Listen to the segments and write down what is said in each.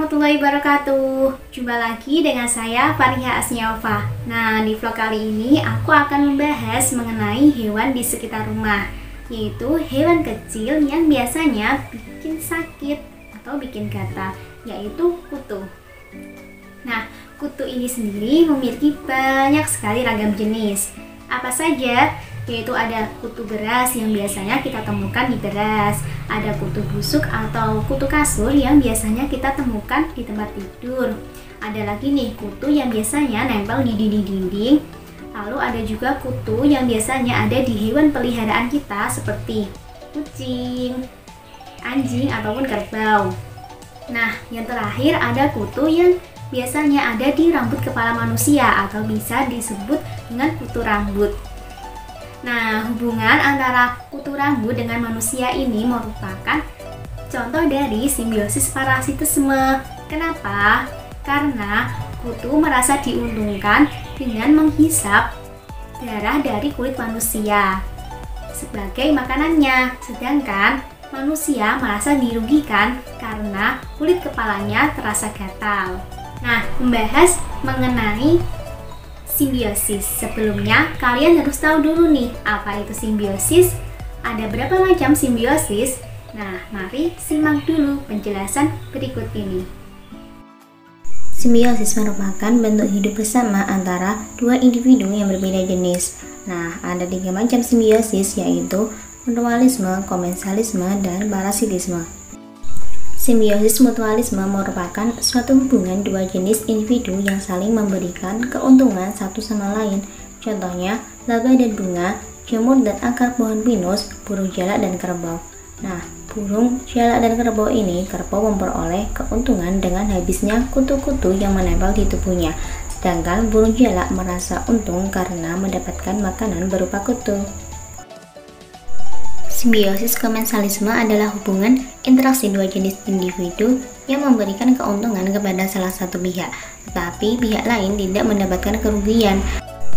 warahmatullahi wabarakatuh. Jumpa lagi dengan saya Fariha Asniova. Nah, di vlog kali ini aku akan membahas mengenai hewan di sekitar rumah, yaitu hewan kecil yang biasanya bikin sakit atau bikin gatal, yaitu kutu. Nah, kutu ini sendiri memiliki banyak sekali ragam jenis. Apa saja? Yaitu ada kutu beras yang biasanya kita temukan di beras, ada kutu busuk atau kutu kasur yang biasanya kita temukan di tempat tidur. Ada lagi nih kutu yang biasanya nempel di dinding-dinding. Lalu ada juga kutu yang biasanya ada di hewan peliharaan kita seperti kucing, anjing ataupun kerbau. Nah, yang terakhir ada kutu yang biasanya ada di rambut kepala manusia atau bisa disebut dengan kutu rambut. Nah, hubungan antara kutu rambut dengan manusia ini merupakan contoh dari simbiosis parasitisme. Kenapa? Karena kutu merasa diuntungkan dengan menghisap darah dari kulit manusia sebagai makanannya, sedangkan manusia merasa dirugikan karena kulit kepalanya terasa gatal. Nah, membahas mengenai simbiosis. Sebelumnya, kalian harus tahu dulu nih, apa itu simbiosis? Ada berapa macam simbiosis? Nah, mari simak dulu penjelasan berikut ini. Simbiosis merupakan bentuk hidup bersama antara dua individu yang berbeda jenis. Nah, ada 3 macam simbiosis, yaitu mutualisme, komensalisme, dan parasitisme. Simbiosis mutualisme merupakan suatu hubungan dua jenis individu yang saling memberikan keuntungan satu sama lain. Contohnya, laba dan bunga, jamur dan akar pohon pinus, burung jalak dan kerbau. Nah, burung jalak dan kerbau ini, kerbau memperoleh keuntungan dengan habisnya kutu-kutu yang menempel di tubuhnya, sedangkan burung jalak merasa untung karena mendapatkan makanan berupa kutu. Simbiosis komensalisme adalah hubungan interaksi dua jenis individu yang memberikan keuntungan kepada salah satu pihak, tetapi pihak lain tidak mendapatkan kerugian.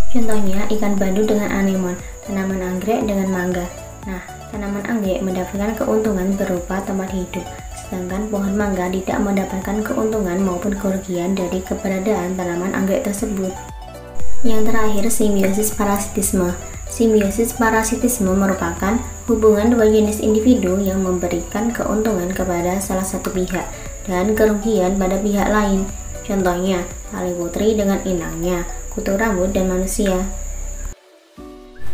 Contohnya, ikan badu dengan anemon, tanaman anggrek dengan mangga. Nah, tanaman anggrek mendapatkan keuntungan berupa tempat hidup, sedangkan pohon mangga tidak mendapatkan keuntungan maupun kerugian dari keberadaan tanaman anggrek tersebut. Yang terakhir, simbiosis parasitisme. Simbiosis parasitisme merupakan hubungan dua jenis individu yang memberikan keuntungan kepada salah satu pihak dan kerugian pada pihak lain. Contohnya, tali putri dengan inangnya, kutu rambut, dan manusia.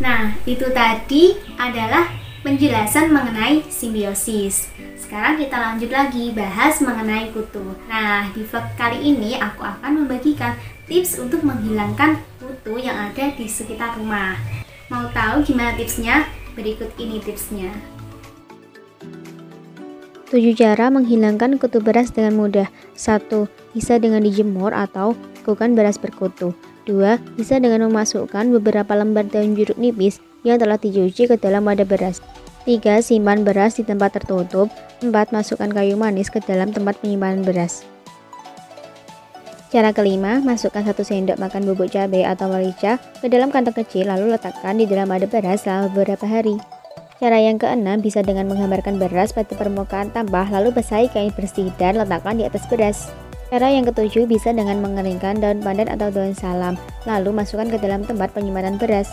Nah, itu tadi adalah penjelasan mengenai simbiosis. Sekarang kita lanjut lagi bahas mengenai kutu. Nah, di vlog kali ini aku akan membagikan tips untuk menghilangkan kutu yang ada di sekitar rumah. Mau tahu gimana tipsnya? Berikut ini tipsnya. 7 cara menghilangkan kutu beras dengan mudah. 1. Bisa dengan dijemur atau lakukan beras berkutu. 2. Bisa dengan memasukkan beberapa lembar daun jeruk nipis yang telah dicuci ke dalam wadah beras. 3. Simpan beras di tempat tertutup. 4. Masukkan kayu manis ke dalam tempat penyimpanan beras. Cara kelima, masukkan 1 sendok makan bubuk cabai atau merica ke dalam kantong kecil lalu letakkan di dalam wadah beras selama beberapa hari. Cara yang keenam, bisa dengan menghambarkan beras pada permukaan tanah lalu basahi kain bersih dan letakkan di atas beras. Cara yang ketujuh, bisa dengan mengeringkan daun pandan atau daun salam lalu masukkan ke dalam tempat penyimpanan beras.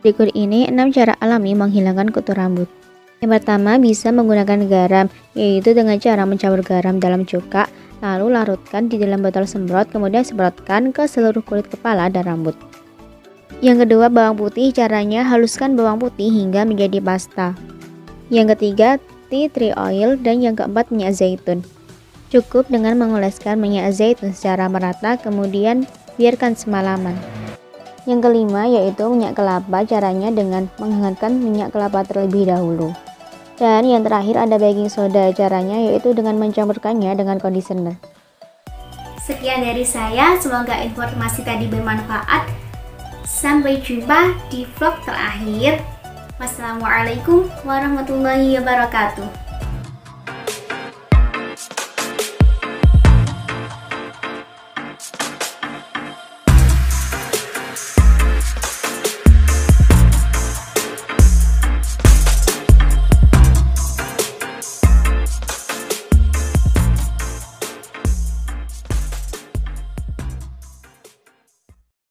Berikut ini 6 cara alami menghilangkan kutu rambut. Yang pertama, bisa menggunakan garam, yaitu dengan cara mencampur garam dalam cuka, lalu larutkan di dalam botol semprot, kemudian semprotkan ke seluruh kulit kepala dan rambut. Yang kedua, bawang putih, caranya haluskan bawang putih hingga menjadi pasta. Yang ketiga, tea tree oil, dan yang keempat, minyak zaitun. Cukup dengan mengoleskan minyak zaitun secara merata, kemudian biarkan semalaman. Yang kelima yaitu minyak kelapa, caranya dengan menghangatkan minyak kelapa terlebih dahulu. Dan yang terakhir ada baking soda. Caranya yaitu dengan mencampurkannya dengan conditioner. Sekian dari saya, semoga informasi tadi bermanfaat. Sampai jumpa di vlog terakhir. Wassalamualaikum warahmatullahi wabarakatuh.